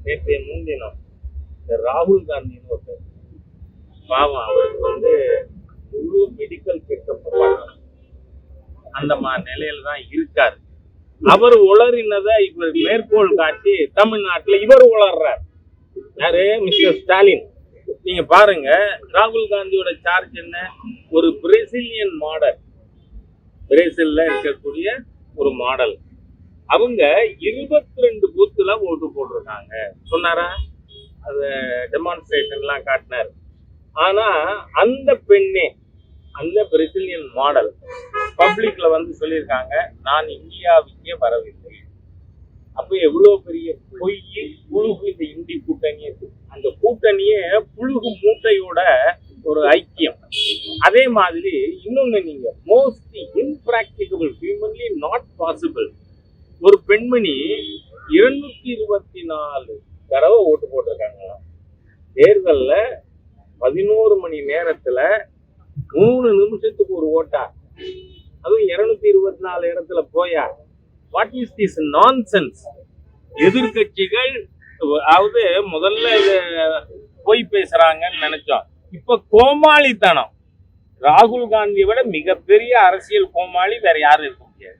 நேற்றைய முன்தினம் இந்த ராகுல் காந்தின்னு ஒருத்தர் பாவம், அவருக்கு முழு மெடிக்கல் செக்கப் பண்ணணும் அந்த நிலையில தான் இருக்காரு. அவர் உளறினதை இவர் மேற்கோள் காட்டி தமிழ்நாட்டுல இவர் உளர்றார். யாரு? மிஸ்டர் ஸ்டாலின். நீங்க பாருங்க, ராகுல் காந்தியோட சார்ஜ் என்ன? ஒரு பிரேசிலியன் மாடல், பிரேசில்ல இருக்கக்கூடிய ஒரு மாடல். அவங்க 22 பூத்துல ஓட்டு போட்டிருக்காங்க சொன்னாரா? அத டெமான்ஸ்ட்ரேஷன்லாம் காட்டினார். ஆனா அந்த பெண்ணே, அந்த பிரேசிலியன் மாடல் பப்ளிக்ல சொல்லியிருக்காங்க, நான் இந்தியாவுக்கே வரவில்லை. அப்ப எவ்வளவு பெரிய பொய், புழுகு இந்த இந்தி கூட்டணி. அந்த கூட்டணியே புழுகு மூட்டையோட ஒரு ஐக்கியம். அதே மாதிரி இன்னொன்னு, நீங்க மோஸ்ட் இன்பிராக்டிகபிள், ஹியூமன்லி நாட் பாசிபிள். ஒரு பெண்மணி 224 தடவை ஓட்டு போட்டிருக்காங்க தேர்தல்ல. 11 மணி நேரத்துல 3 நிமிஷத்துக்கு ஒரு ஓட்டா, அதுவும் 224 இடத்துல போயா? What is this nonsense? எதிர்கட்சிகள் அதாவது முதல்ல இது போய் பேசுறாங்கன்னு நினைச்சோம், இப்ப கோமாளித்தனம். ராகுல் காந்தியை விட மிகப்பெரிய அரசியல் கோமாளி வேற யாரும் இருக்க முடியாது.